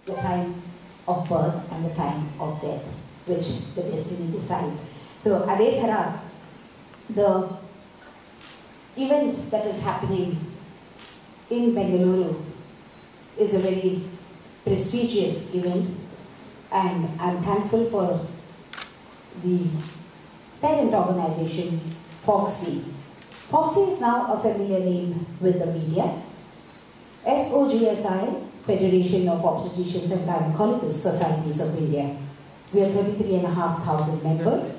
the time of birth and the time of death, which the destiny decides. So, Adethara, the event that is happening in Bengaluru is a very prestigious event, and I'm thankful for the parent organization, FOGSI. FOGSI is now a familiar name with the media. FOGSI, Federation of Obstetricians and Gynecologists Societies of India. We are 33,500 members,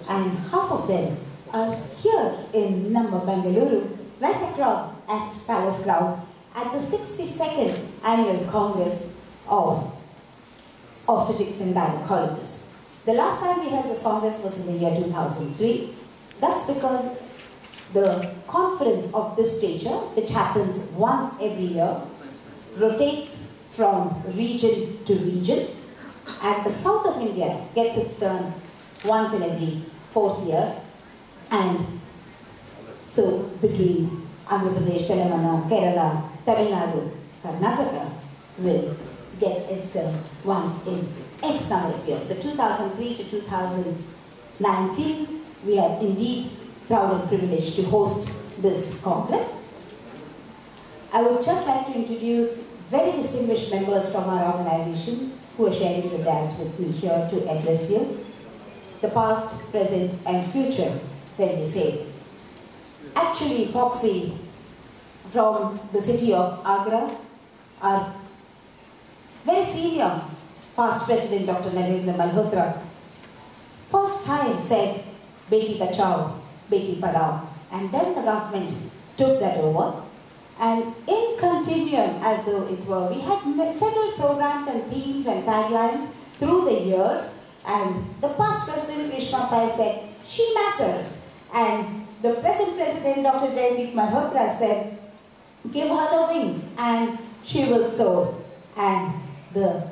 and half of them are here in Bengaluru, right across at Palace Grounds, at the 62nd Annual Congress of Obstetrics and Gynecologists. The last time we had this Congress was in the year 2003. That's because the conference of this stature, which happens once every year, rotates from region to region, and the south of India gets its turn once in every 4th year, and so between Andhra Pradesh, Telangana, Kerala, Tamil Nadu, Karnataka will get its turn once in X number of years. So 2003 to 2019, we are indeed proud and privileged to host this Congress. I would just like to introduce very distinguished members from our organization who are sharing the dais with me here to address you. The past, present, and future, when we say. Actually, FOGSI from the city of Agra, our very senior past president, Dr. Narendra Malhotra, first time said, Beti Bachao, Beti Padhao, and then the government took that over. And in continuum, as though it were, we had several programs and themes and taglines through the years, and the past president, Rishma Pai, said, she matters. And the present president, Dr. Jaideep Malhotra, said, give her the wings and she will soar. And the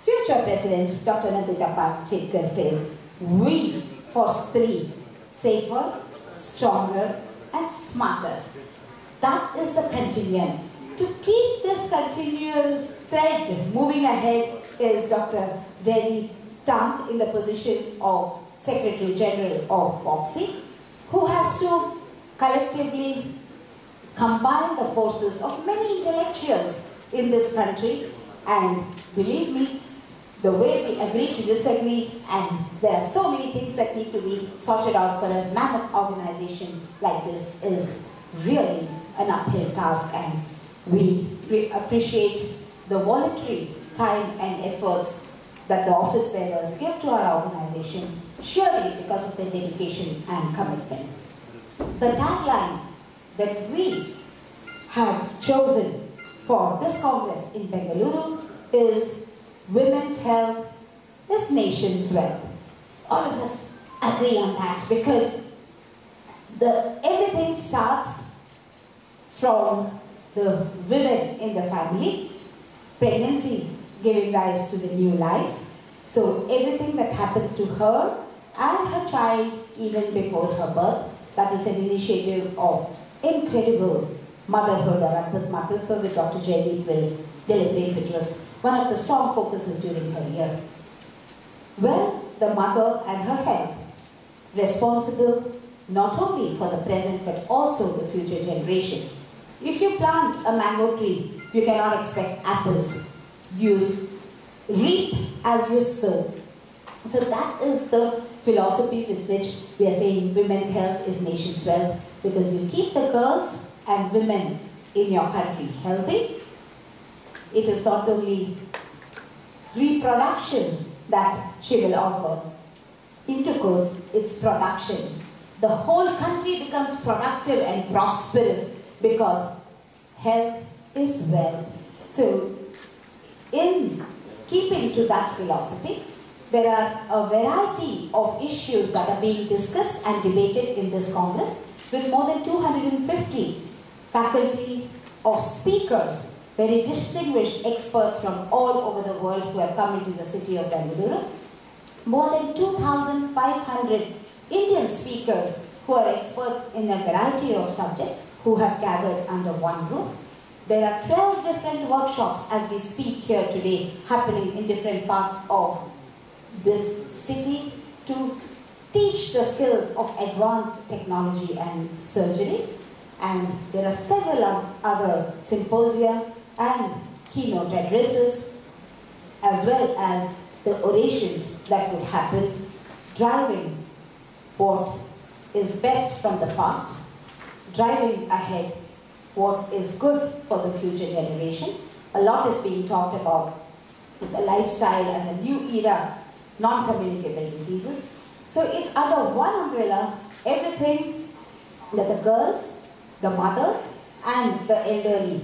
future president, Dr. Nandita Patkar, says, we for Stree, safer, stronger, and smarter. That is the continuum. To keep this continual thread moving ahead is Dr. Jaideep Tant in the position of Secretary General of FOGSI, who has to collectively combine the forces of many intellectuals in this country. And believe me, the way we agree to disagree, and there are so many things that need to be sorted out for a mammoth organization like this, is really an uphill task, and we appreciate the voluntary time and efforts that the office bearers give to our organization, surely because of their dedication and commitment. The tagline that we have chosen for this Congress in Bengaluru is women's health is nation's wealth. All of us agree on that because everything starts from the women in the family, pregnancy giving rise to the new lives. So everything that happens to her and her child even before her birth, that is an initiative of incredible motherhood or Adbhut Matritva, which Dr. Jaideep will deliberate, which was one of the strong focuses during her year. Well, the mother and her health, responsible not only for the present but also the future generation. If you plant a mango tree, you cannot expect apples. You reap as you sow. So that is the philosophy with which we are saying women's health is nation's wealth, because you keep the girls and women in your country healthy. It is not only reproduction that she will offer, intercourse, it's production. The whole country becomes productive and prosperous because health is wealth. So in keeping to that philosophy, there are a variety of issues that are being discussed and debated in this Congress, with more than 250 faculty of speakers, very distinguished experts from all over the world who have come into the city of Bengaluru. More than 2,500 Indian speakers who are experts in a variety of subjects who have gathered under one roof. There are 12 different workshops as we speak here today happening in different parts of this city to teach the skills of advanced technology and surgeries. And there are several other symposia and keynote addresses, as well as the orations that would happen, driving what is best from the past, driving ahead what is good for the future generation. A lot is being talked about the lifestyle and the new era, non-communicable diseases. So it's under one umbrella, everything that the girls, the mothers, and the elderly,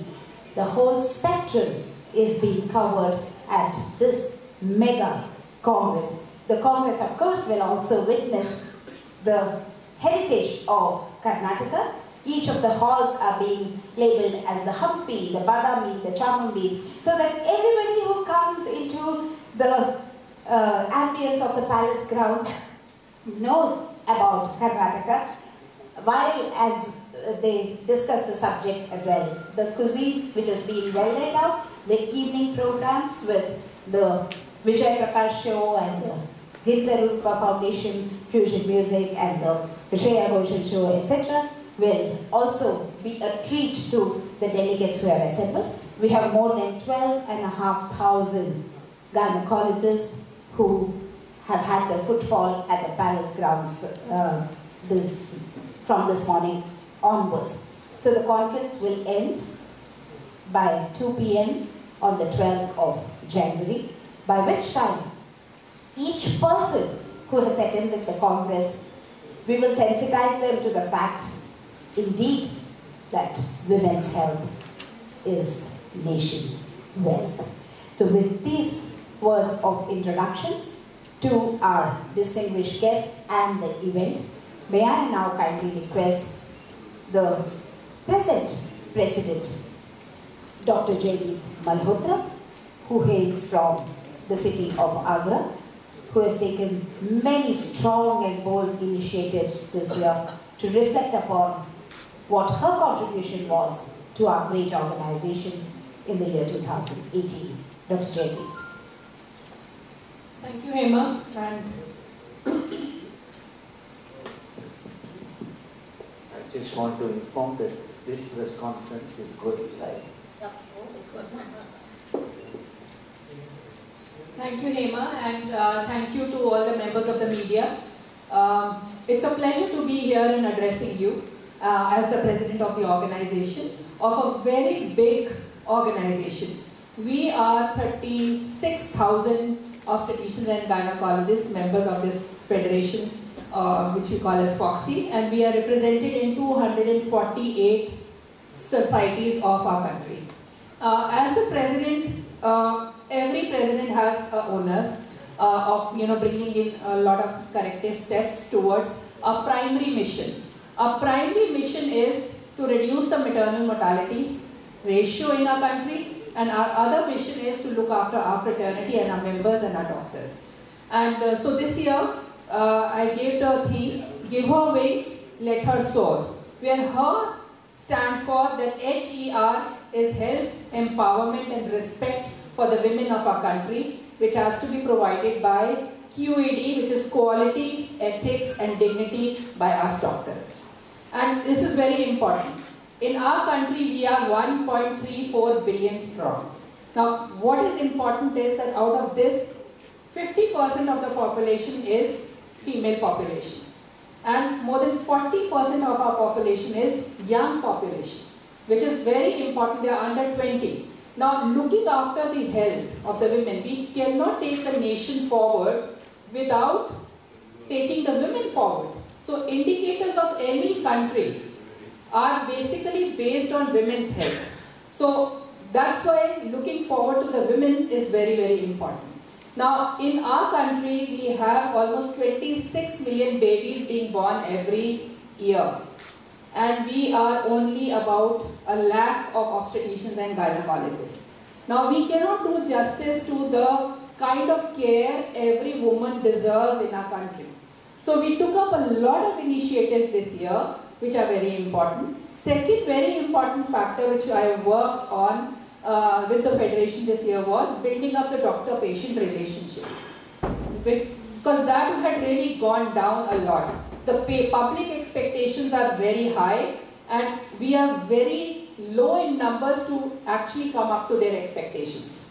the whole spectrum is being covered at this mega Congress. The Congress, of course, will also witness the heritage of Karnataka. Each of the halls are being labeled as the Hampi, the Badami, the Chamundi, so that everybody who comes into the ambience of the palace grounds knows about Karnataka, while as they discuss the subject as well. The cuisine, which has been well laid out, the evening programs with the Vijay Prakash show and the Hitarupa Foundation fusion music and the Shreya Ghoshal show, etc., will also be a treat to the delegates who have assembled. We have more than 12,500 gynecologists who have had the footfall at the palace grounds from this morning onwards. So the conference will end by 2 p.m. on the 12th of January, by which time each person who has attended the Congress, we will sensitize them to the fact, indeed, that women's health is nation's wealth. So with these words of introduction to our distinguished guests and the event, may I now kindly request the present President, Dr. J.D. Malhotra, who hails from the city of Agra, who has taken many strong and bold initiatives this year to reflect upon what her contribution was to our great organization in the year 2018. Dr. J.D. Thank you, Hema. And I just want to inform that this press conference is going live. thank you, Hema, and thank you to all the members of the media. It's a pleasure to be here and addressing you as the president of the organization, of a very big organization. We are 36,000 obstetricians and gynecologists, members of this federation, which we call as FOXY, and we are represented in 248 societies of our country. As the president, every president has onus of bringing in a lot of corrective steps towards a primary mission. Our primary mission is to reduce the maternal mortality ratio in our country, and our other mission is to look after our fraternity and our members and our doctors. And so this year, I gave the theme, Give Her Wings, Let Her Soar, where her stands for that HER is health, empowerment and respect for the women of our country, which has to be provided by QED, which is quality, ethics and dignity by us doctors. And this is very important. In our country, we are 1.34 billion strong. Now, what is important is that out of this, 50% of the population is female population. And more than 40% of our population is young population, which is very important. They are under 20. Now, looking after the health of the women, we cannot take the nation forward without taking the women forward. So, indicators of any country are basically based on women's health. So, that's why looking forward to the women is very, very important. Now, in our country, we have almost 26 million babies being born every year. And we are only about 1 lakh of obstetricians and gynecologists. Now, we cannot do justice to the kind of care every woman deserves in our country. So, we took up a lot of initiatives this year, which are very important. Second very important factor which I worked on with the Federation this year was building up the doctor-patient relationship. Because that had really gone down a lot. The public expectations are very high and we are very low in numbers to actually come up to their expectations.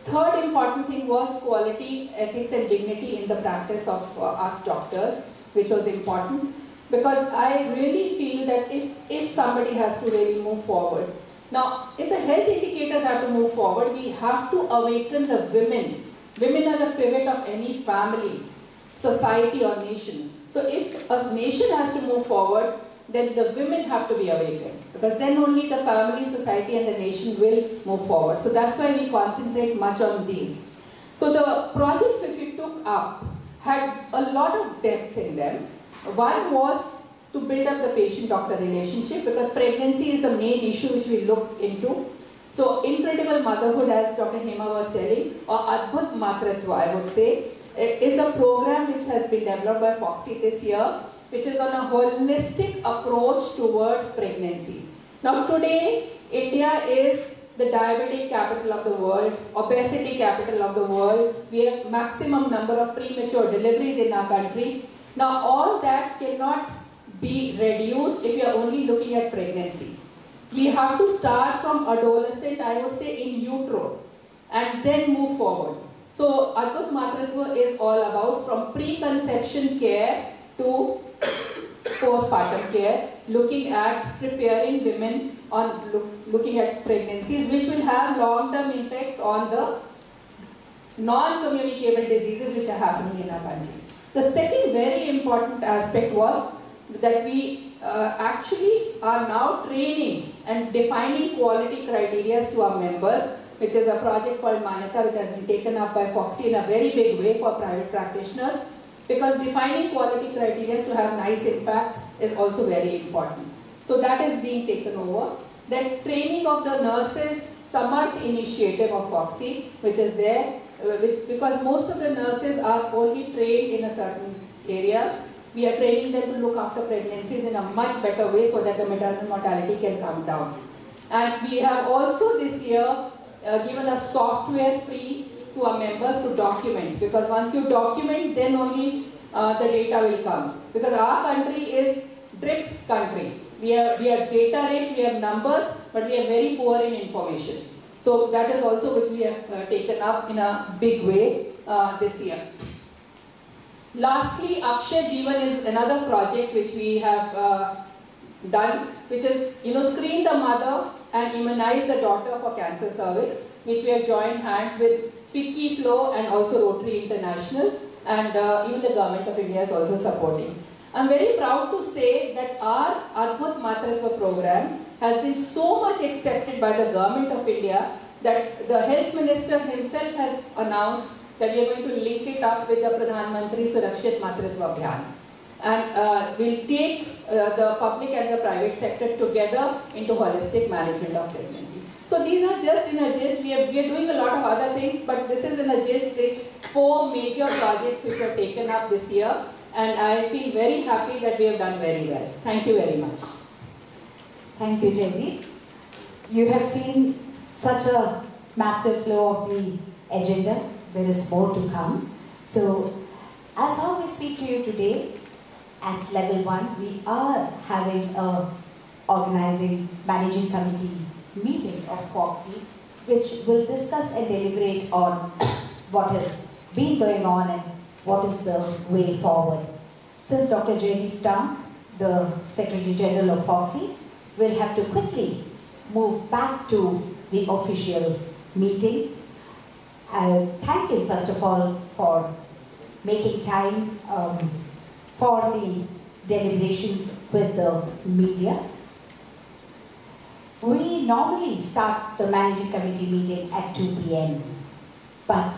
Third important thing was quality, ethics and dignity in the practice of us doctors, which was important. Because I really feel that if somebody has to really move forward. Now, if the health indicators have to move forward, we have to awaken the women. Women are the pivot of any family, society or nation. So if a nation has to move forward, then the women have to be awakened. Because then only the family, society and the nation will move forward. So that's why we concentrate much on these. So the projects which we took up had a lot of depth in them. One was to build up the patient-doctor relationship because pregnancy is the main issue which we look into. So incredible motherhood, as Dr. Hema was telling, or Adbhut Matratva, I would say, is a program which has been developed by FOXI this year, which is on a holistic approach towards pregnancy. Now today, India is the diabetic capital of the world, obesity capital of the world. We have maximum number of premature deliveries in our country. Now all that cannot be reduced if you are only looking at pregnancy. We have to start from adolescent, I would say in utero, and then move forward. So Adbhut Matratva is all about from preconception care to postpartum care, looking at preparing women on looking at pregnancies which will have long-term effects on the non-communicable diseases which are happening in our country. The second very important aspect was that we actually are now training and defining quality criteria to our members, which is a project called Mallika, which has been taken up by FOXI in a very big way for private practitioners, because defining quality criteria to have nice impact is also very important. So that is being taken over. Then training of the nurses, Samarth initiative of FOXI, which is there, because most of the nurses are only trained in a certain areas. We are training them to look after pregnancies in a much better way so that the maternal mortality can come down. And we have also this year given a software free to our members to document, because once you document, then only the data will come. Because our country is drip country. We are data rich, we have numbers, but we are very poor in information. So that is also which we have taken up in a big way this year. Lastly, Akshay Jeevan is another project which we have done, which is, screen the mother and immunize the daughter for cancer cervix, which we have joined hands with FICCI Flow and also Rotary International, and even the Government of India is also supporting. I'm very proud to say that our Adbhut Matratva program has been so much accepted by the Government of India that the Health Minister himself has announced that we are going to link it up with the Pradhan Mantri Surakshit Matratva Abhiyan. And we'll take the public and the private sector together into holistic management of pregnancy. So these are just in a gist. We are doing a lot of other things, but this is in a gist the 4 major projects which were taken up this year. And I feel very happy that we have done very well. Thank you very much. Thank you, Jaydeep. You have seen such a massive flow of the agenda. There is more to come. So, as how we speak to you today, at level 1, we are having a organizing managing committee meeting of FOXI, which will discuss and deliberate on what has been going on and what is the way forward. Since Dr. Jaydeep Tank, the Secretary General of FOXI, will have to quickly move back to the official meeting, I thank him first of all for making time for the deliberations with the media. We normally start the managing committee meeting at 2 p.m. But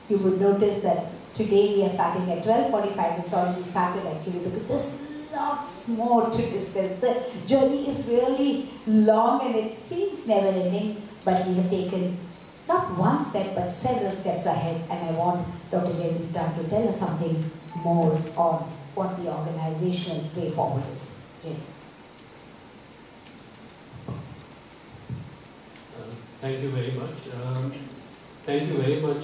you would notice that today we are starting at 12:45. It's already started actually because there's lots more to discuss. The journey is really long and it seems never ending, but we have taken not one step but several steps ahead, and I want Dr. Jaydeep Tank to tell us something more on what the organizational way forward is. Jaydeep. Thank you very much. Thank you very much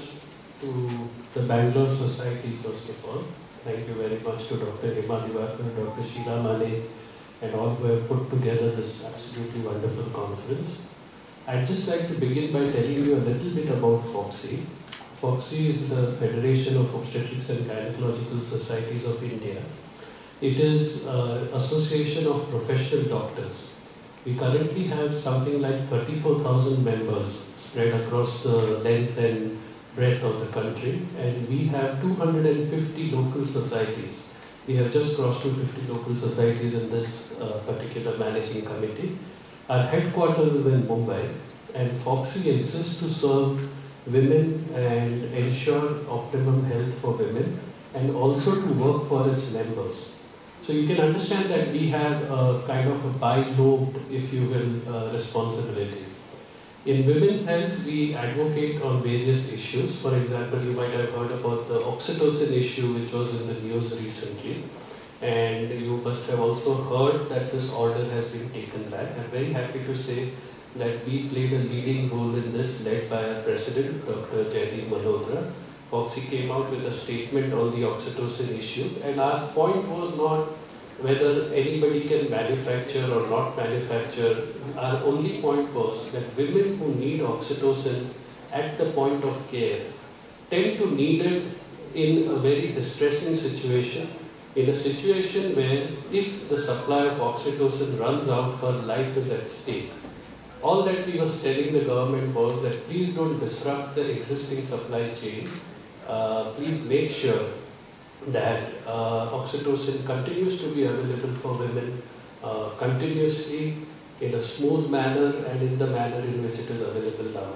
to the Bangalore Society, first of all. Thank you very much to Dr. Hima Divakar, Dr. Sheila Male, and all who have put together this absolutely wonderful conference. I'd just like to begin by telling you a little bit about FOXI. FOXI is the Federation of Obstetrics and Gynecological Societies of India. It is an association of professional doctors. We currently have something like 34,000 members spread across the length and breadth of the country, and we have 250 local societies. We have just crossed 250 local societies in this particular managing committee. Our headquarters is in Mumbai, and FOXI exists to serve women and ensure optimum health for women, and also to work for its members. So you can understand that we have a kind of a bi-lobed, if you will, responsibility. In women's health, we advocate on various issues. For example, you might have heard about the oxytocin issue, which was in the news recently. And you must have also heard that this order has been taken back. I'm very happy to say that we played a leading role in this, led by our president, Dr. Jaideep Malhotra. FOXI came out with a statement on the oxytocin issue, and our point was not whether anybody can manufacture or not manufacture. Our only point was that women who need oxytocin at the point of care tend to need it in a very distressing situation, in a situation where if the supply of oxytocin runs out, her life is at stake. All that we were telling the government was that please don't disrupt the existing supply chain. Please make sure that oxytocin continues to be available for women continuously, in a smooth manner, and in the manner in which it is available now.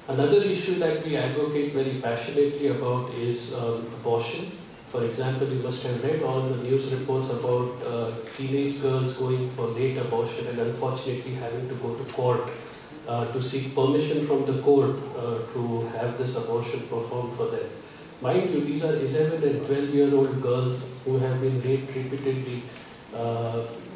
Another issue that we advocate very passionately about is abortion. For example, you must have read all the news reports about teenage girls going for late abortion and unfortunately having to go to court to seek permission from the court to have this abortion performed for them. Mind you, these are 11 and 12-year-old girls who have been raped repeatedly,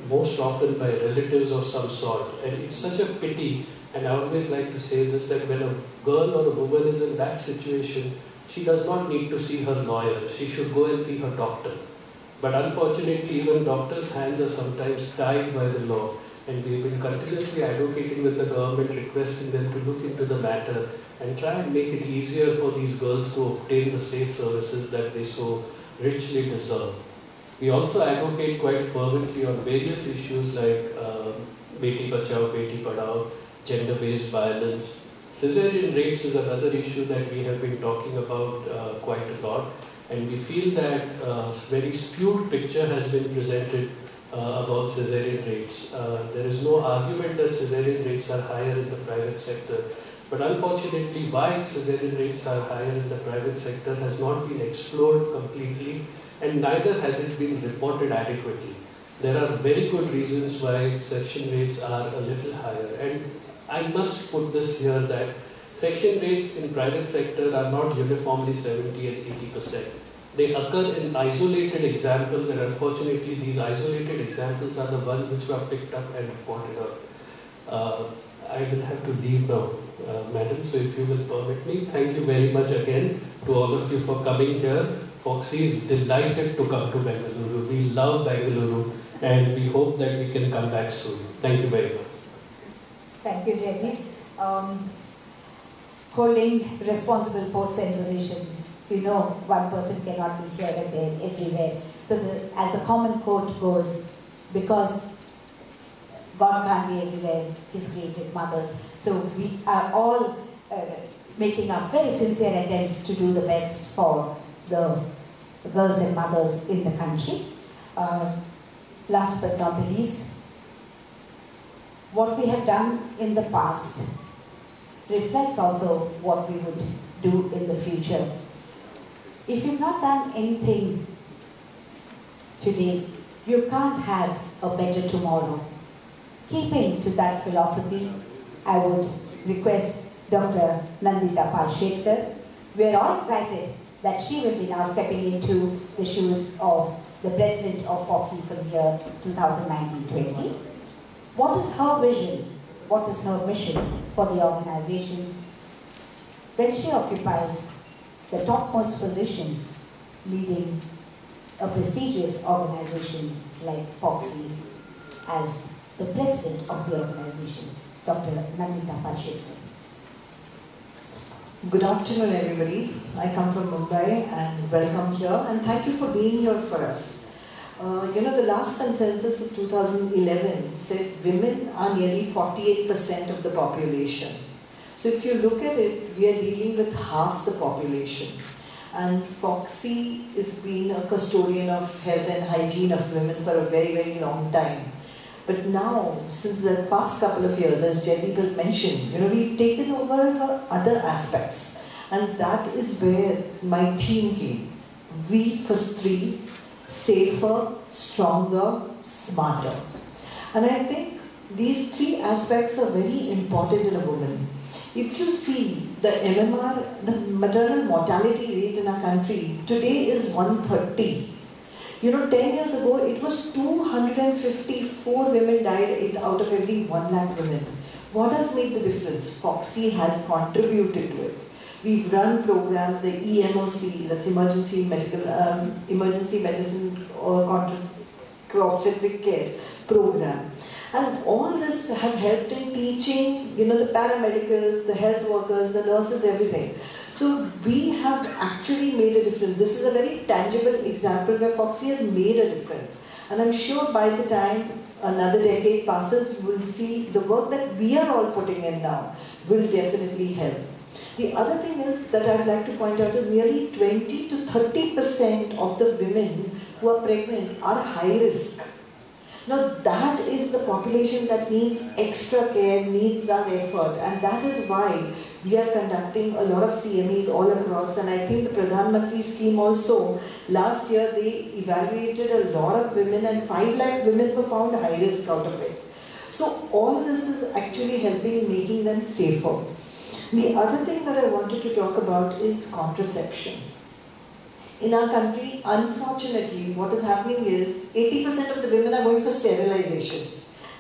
most often by relatives of some sort. And it's such a pity, and I always like to say this, that when a girl or a woman is in that situation, she does not need to see her lawyer. She should go and see her doctor. But unfortunately, even doctors' hands are sometimes tied by the law. And we've been continuously advocating with the government, requesting them to look into the matter and try and make it easier for these girls to obtain the safe services that they so richly deserve. We also advocate quite fervently on various issues like Beti Bachao, Beti Padhao, gender-based violence. Cesarean rapes is another issue that we have been talking about quite a lot, and we feel that a very skewed picture has been presented about cesarean rates. There is no argument that cesarean rates are higher in the private sector, but unfortunately why cesarean rates are higher in the private sector has not been explored completely, and neither has it been reported adequately. There are very good reasons why section rates are a little higher, and I must put this here that section rates in private sector are not uniformly 70 and 80%. They occur in isolated examples, and unfortunately these isolated examples are the ones which were picked up and reported out. I will have to leave now, madam, so if you will permit me. Thank you very much again to all of you for coming here. FOXI is delighted to come to Bengaluru. We love Bengaluru, and we hope that we can come back soon. Thank you very much. Thank you, Jaideep. Holding responsible posts and position, you know, one person cannot be here and there, everywhere. So as the common quote goes, because God can't be everywhere, He's created mothers. So we are all making up very sincere attempts to do the best for the girls and mothers in the country. Last but not the least, what we have done in the past reflects also what we would do in the future. If you've not done anything today, you can't have a better tomorrow. Keeping to that philosophy, I would request Dr. Nandita Palshetkar. We are all excited that she will be now stepping into the shoes of the president of FOXI for the year 2019-20. What is her vision what is her mission for the organization when she occupies the topmost position leading a prestigious organization like FOXY as the president of the organization, Dr. Mallika Marshall. Good afternoon, everybody. I come from Mumbai and welcome here, and thank you for being here for us. The last census of 2011 said women are nearly 48% of the population. So if you look at it, we are dealing with half the population. And FOXY has been a custodian of health and hygiene of women for a very, very long time. But now, since the past couple of years, as Jaideep has mentioned, we've taken over other aspects. And that is where my theme came. We for three, safer, stronger, smarter. And I think these three aspects are very important in a woman. If you see the MMR, the maternal mortality rate in our country, today is 130. 10 years ago, it was 254 women died out of every 1 lakh women. What has made the difference? FOXY has contributed to it. We've run programs, the EMOC, that's Emergency Medicine or Contraceptive Care program. And all this have helped in teaching, the paramedicals, the health workers, the nurses, everything. So we have actually made a difference. This is a very tangible example where FOXY has made a difference. And I'm sure by the time another decade passes, you will see the work that we are all putting in now will definitely help. The other thing is that I'd like to point out is nearly 20 to 30% of the women who are pregnant are high risk. Now that is the population that needs extra care, needs our effort, and that is why we are conducting a lot of CMEs all across. And I think the Pradhan Mantri scheme also, last year they evaluated a lot of women and 5 lakh women were found high risk out of it. So all this is actually helping making them safer. The other thing that I wanted to talk about is contraception. In our country, unfortunately, what is happening is 80% of the women are going for sterilization.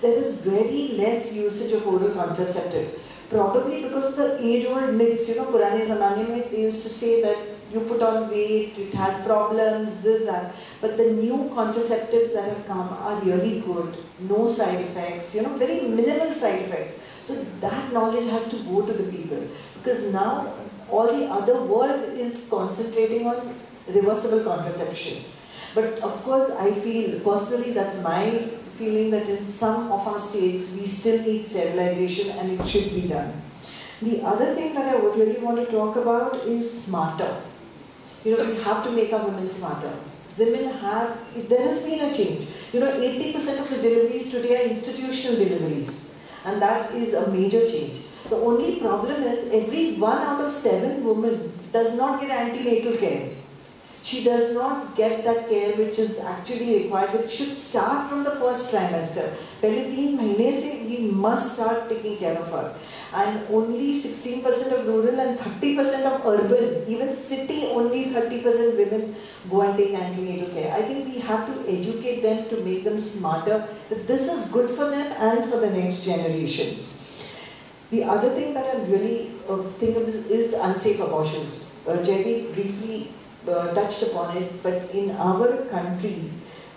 There is very less usage of oral contraceptive. Probably because of the age-old myths, Purane Zamane mein, they used to say that you put on weight, it has problems, this, that. But the new contraceptives that have come are really good. No side effects, very minimal side effects. So that knowledge has to go to the people. Because now all the other world is concentrating on reversible contraception. But of course, I feel, personally, that's my feeling that in some of our states, we still need sterilization and it should be done. The other thing that I would really want to talk about is smarter. We have to make our women smarter. Women have, there has been a change. 80% of the deliveries today are institutional deliveries. And that is a major change. The only problem is every 1 out of 7 women does not get antenatal care. She does not get that care which is actually required, which should start from the first trimester. Pehle 3 mahine se we must start taking care of her. And only 16% of rural and 30% of urban, even city, only 30% women go and take antenatal care. I think we have to educate them to make them smarter, that this is good for them and for the next generation. The other thing that I'm really thinking of is unsafe abortions. Jaideep briefly touched upon it, but in our country,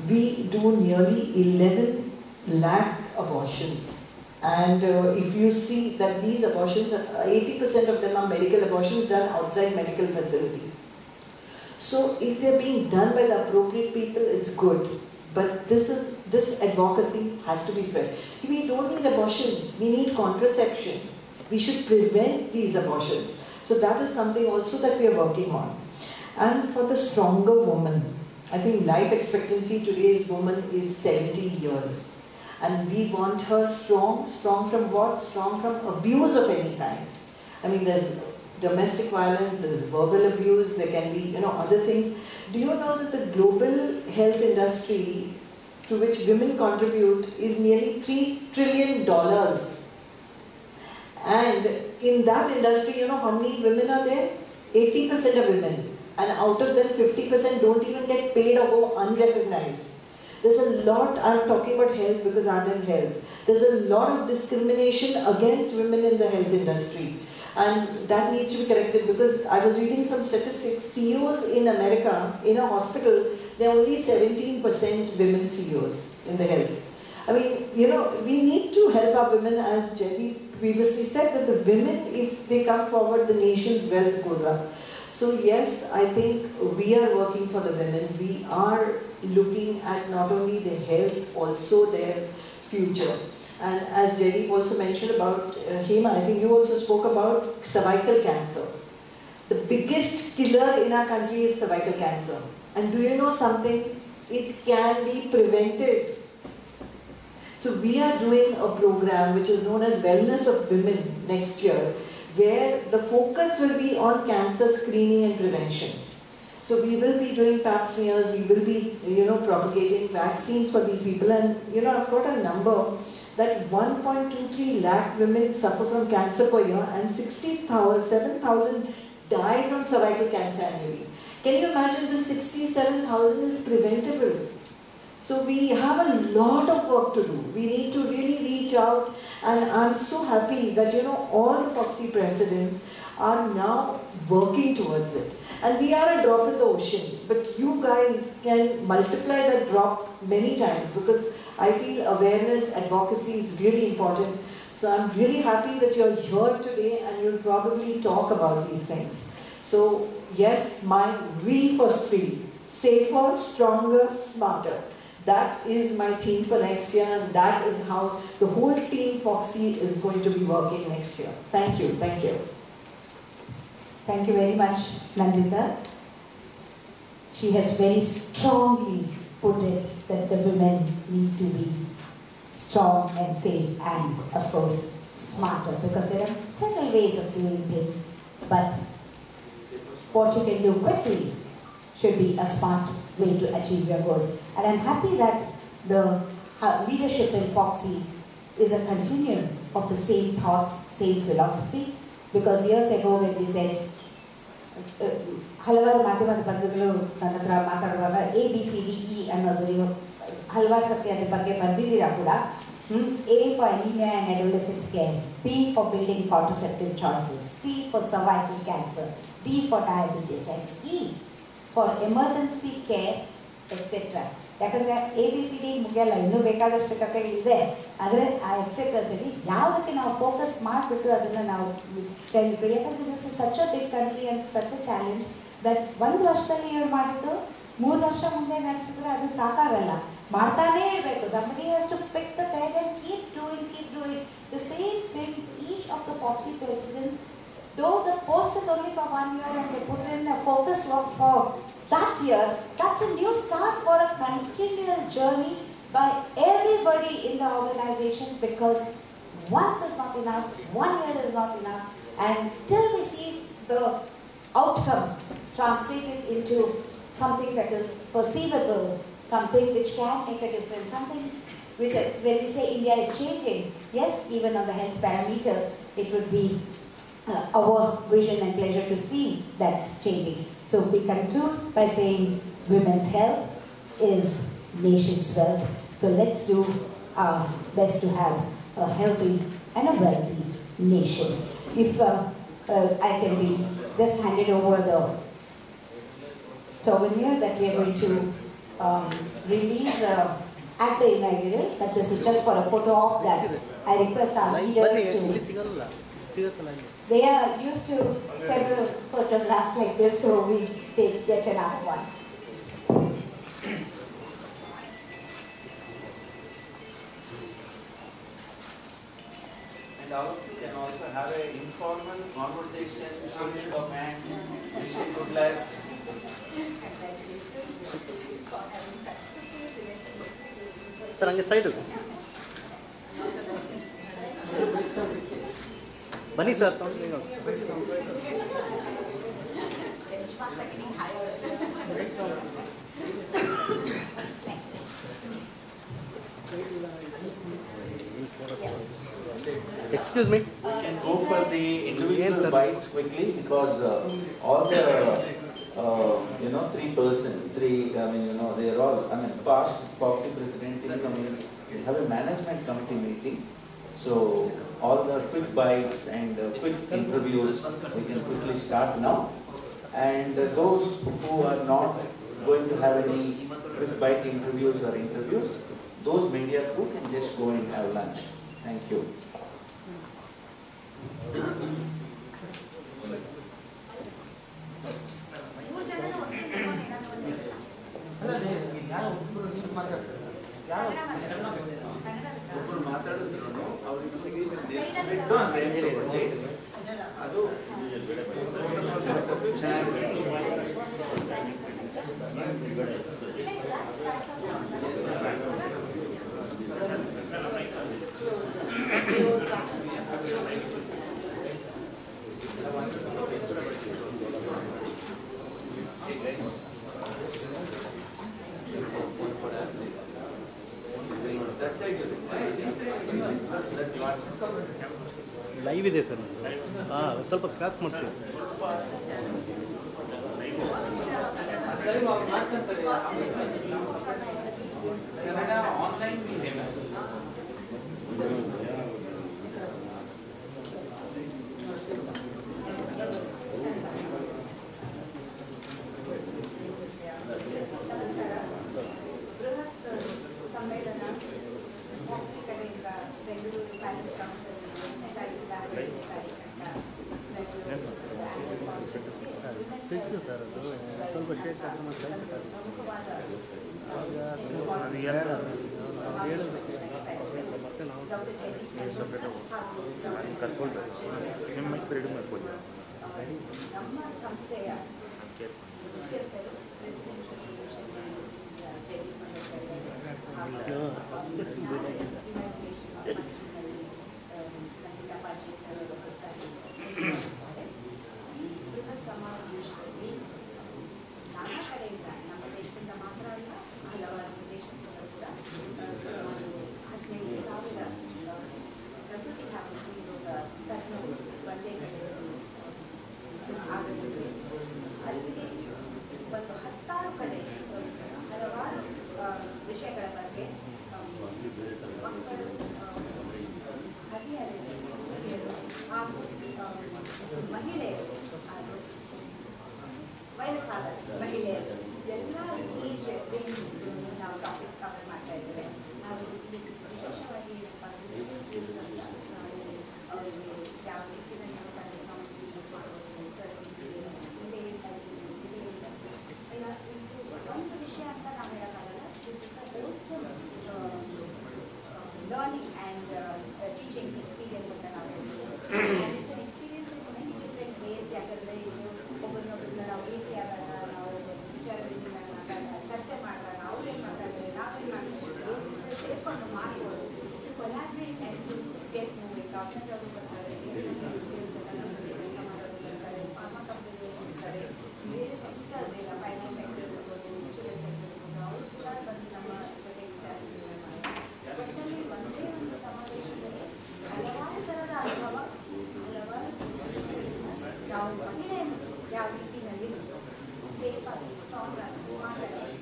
we do nearly 11 lakh abortions. And if you see that these abortions, 80% of them are medical abortions done outside medical facility. So if they're being done by the appropriate people, it's good. But this advocacy has to be spread. We don't need abortions, we need contraception. We should prevent these abortions. So that is something also that we are working on. And for the stronger woman, I think life expectancy today's woman is 70 years. And we want her strong. Strong from what? Strong from abuse of any kind. I mean, there's domestic violence, there's verbal abuse, there can be, other things. Do you know that the global health industry to which women contribute is nearly $3 trillion? And in that industry, how many women are there? 80% of women. And out of them, 50% don't even get paid or go unrecognized. There's a lot, I'm talking about health because I'm in health. There's a lot of discrimination against women in the health industry. And that needs to be corrected, because I was reading some statistics. CEOs in America, in a hospital, there are only 17% women CEOs in the health. I mean, we need to help our women, as Jenny previously said, that the women, if they come forward, the nation's wealth goes up. So yes, I think we are working for the women. We are looking at not only their health, also their future. And as Jerry also mentioned about Hema, I think you also spoke about cervical cancer. The biggest killer in our country is cervical cancer. And do you know something? It can be prevented. So we are doing a program which is known as Wellness of Women next year, where the focus will be on cancer screening and prevention. So we will be doing pap smears, we will be, propagating vaccines for these people. And, I've got a number that 1.23 lakh women suffer from cancer per year, and 7,000 die from cervical cancer annually. Can you imagine this 67,000 is preventable? So we have a lot of work to do. We need to really reach out, and I'm so happy that, all the Foxy presidents are now working towards it. And we are a drop in the ocean, but you guys can multiply that drop many times, because I feel awareness, advocacy is really important. So I'm really happy that you're here today and you'll probably talk about these things. So yes, my V for three, safer, stronger, smarter. That is my theme for next year, and that is how the whole team Foxy is going to be working next year. Thank you, thank you. Thank you very much, Nandita. She has very strongly put it that the women need to be strong and safe and, of course, smarter, because there are several ways of doing things, but what you can do quickly should be a smart way to achieve your goals. And I'm happy that the leadership in Foxy is a continuum of the same thoughts, same philosophy, because years ago when we said, ಹಲವಾರು ಮಾಧ್ಯಮದ ಪತ್ರಗಳು ನನ್ನ ಹತ್ರ ಮಾತಾಡುವಾಗ ABCDE ಅನ್ನೋದು ನೀವು ಹಲವಾರು ಸತಿ ಅದ್ರ ಬಗ್ಗೆ ಬರೆದಿದ್ದೀರಾ ಕೂಡ. A for anemia and adolescent care, B for building contraceptive choices, C for cervical cancer, D for diabetes, and E for emergency care, etc. ಯಾಕಂದರೆ ABCD ಮುಗಿಯಲ್ಲ, ಇನ್ನೂ ಬೇಕಾದಷ್ಟು ಕಥೆಗಳಿದೆ. ಆದರೆ ಆ ಎಕ್ಸೆಪ್ಟಲ್ಲಿ ಯಾವುದಕ್ಕೆ ನಾವು ಫೋಕಸ್ ಮಾಡಿಬಿಟ್ಟು ಅದನ್ನು ನಾವು ಹೇಳ್ಬಿಟ್ಟು, ಯಾಕಂದರೆ this is such a big country and such a challenge that ಒಂದು ವರ್ಷದಲ್ಲಿ ಇವ್ರು ಮಾಡಿದ್ದು 3 ವರ್ಷ ಮುಂದೆ ನಡೆಸಿದ್ರೆ ಅದು ಸಾಕಾಗಲ್ಲ, ಮಾಡ್ತಾನೇ ಇರಬೇಕು. Somebody has to pick the thread and keep doing. The same thing, each of the Foxy presidents, though the post is only for 1 year and they put in a focus work for that year, that's a new start for a continual journey by everybody in the organization, because once is not enough, 1 year is not enough, and till we see the outcome translated into something that is perceivable, something which can make a difference, something which, when we say India is changing, yes, even on the health parameters, it would be our vision and pleasure to see that changing. So we conclude by saying women's health is nation's wealth. So let's do our best to have a healthy and a wealthy nation. If I can be just handed over the souvenir that we are going to release at the inaugural, but this is just for a photo op that I request our leaders to. They are used to several photographs like this, so we get another one. And all of you can also have an informal conversation, shaking of hands, wishing good luck. Sir, on the side. Bunny sir, excuse me. We can go for the individual bites quickly, because all the they are all, past Foxy presidents incoming. We have a management committee meeting. So all the quick bites and quick interviews, we can quickly start now. And those who are not going to have any quick bite interviews, those media crew can just go and have lunch. Thank you. Live ಇದೆ sir. ಸ್ವಲ್ಪ cross ಮಾಡಿಸಿ. Online ಸಿಕ್ತು sir, ಅದು ಸ್ವಲ್ಪ shake ಆದರೆ ಮತ್ತೆ ಮತ್ತೆ ನಾವು ಸಪ್ರೇಟಾಗಿ ಕರ್ಕೊಂಡು ನಿಮ್ಮ ಮೈಕ್ ರೆಡಿ ಮಾಡ್ಕೊಳ್ಳಿ. ನಮ್ಮ ಸಂಸ್ಥೆಯ ಮುಖ್ಯಸ್ಥರು ಸಮಾವೇಶದಲ್ಲಿ ನಾನಾ ಕಡೆಯಿಂದ ನಮ್ಮ ದೇಶದಿಂದ ಮಾತ್ರ ಅಲ್ಲ, ಹಲವಾರು ದೇಶದಿಂದ ಕೂಡ 15,000 ಪ್ರಸೂತಿ ಹಾಗೂ ಇರುವ ತಜ್ಞರು ಒಂದೇ ಕಡೆ ಆಗಮಿಸಿ ಅಲ್ಲಿಗೆ ಒಂದು 10 ಕಡೆ ಹಲವಾರು ವಿಷಯಗಳ ಬಗ್ಗೆ ಮಕ್ಕಳು ಹದಿಹರೆಯರು ಹಾಗೂ ಮಹಿಳೆಯರು ಹಾಗೂ ವಯಸ್ಸಾದ ಮಹಿಳೆಯರು ಎಲ್ಲ ಏಜ್ ರೇಂಜ್ ನಾವು ಟಾಪಿಕ್ಸ್ ಕವರ್ ಮಾಡ್ತಾ ಇದ್ದೇವೆ. ಹಾಗೂ ವಿಶೇಷವಾಗಿ ಅವರಿಗೆ ಯಾವ ರೀತಿಯ ಯೂಸ್ ಮಾಡೋದು, ಸರ್ವಿಸ್ ಒಂದು ವಿಷಯ ಅಂತ ನಾವು ಹೇಳೋಕ್ಕಾಗಲ್ಲ. It's a wholesome learning and teaching experience ಅಂತ ನಾವು ಹೇಳ್ತೀವಿ. It's an experience in many different ways. ಯಾಕಂದರೆ ಒಬ್ಬರನ್ನೊಬ್ಬರನ್ನ ನಾವು ಭೇಟಿಯಾದಾಗ, ನಾವು ವಿಚಾರದಿಂದ ಚರ್ಚೆ ಮಾಡಿದಾಗ ಅವ್ರೇನು ಮಾತಾಡ್ತಾರೆ, ನಾವೇನು ಮಾಡ್ತೀವಿ, ಸೇರ್ಕೊಂಡು ಮಾಡ್ಬೋದು, ಕೊಲಾಬ್ರೇಟ್ ಆ್ಯಂಡ್ ಗೆಟ್ ಮೂವಿಂಗ್. ಡಾಕ್ಟರ್ಗಳು ಬರ್ತಾರೆ, ಸಮಾಜಗಳು ಬರ್ತಾರೆ, ಫಾರ್ಮಾ ಕಂಪನಿಗಳು ಬರ್ತಾರೆ, ಬೇರೆ ಸೆಕ್ಟರ್ಸ್ ಇಲ್ಲ, ಫೈನಾನ್ಸ್ ಸೆಕ್ಟರ್ ಇರ್ಬೋದು, ಇನ್ಶೂರೆನ್ಸ್ ಸೆಕ್ಟರ್ ಇರ್ಬೋದು, ಅವರು ಕೂಡ ಬಂದು ನಮ್ಮ ಜೊತೆ ವಿಚಾರಗಳನ್ನು ಮಾಡ್ತಾರೆ. ಒಟ್ಟಿನಲ್ಲಿ ಒಂದೇ ಒಂದು ಸಮಾವೇಶದಲ್ಲಿ ಹಲವಾರು ಥರದ ಅನುಭವ, ಹಲವಾರು ನಾವು ಮಹಿಳೆಯನ್ನು ಯಾವ ರೀತಿಯಲ್ಲಿ ಸೇಫ್ ಆಗಿ, ಸ್ಟ್ರಾಂಗ್ ಆಗಿ, ಸ್ಮಾರ್ಟ್ ಆಗಿ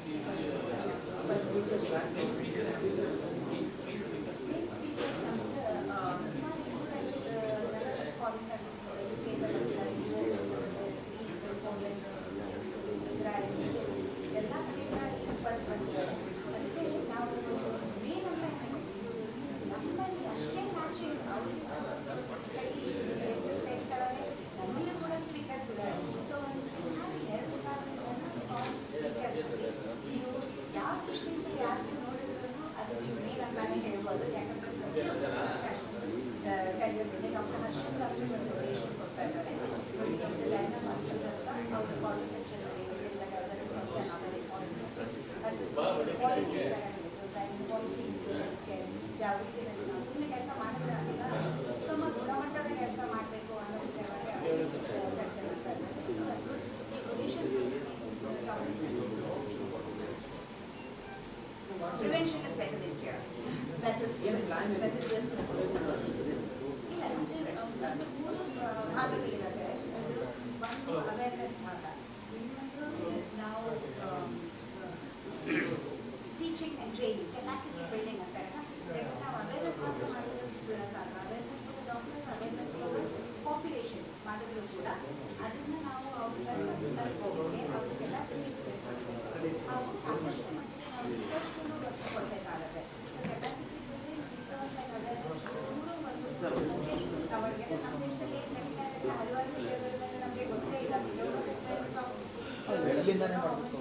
ಎಲ್ಲಿಂದಾನೆ ಮಾಡಬೇಕು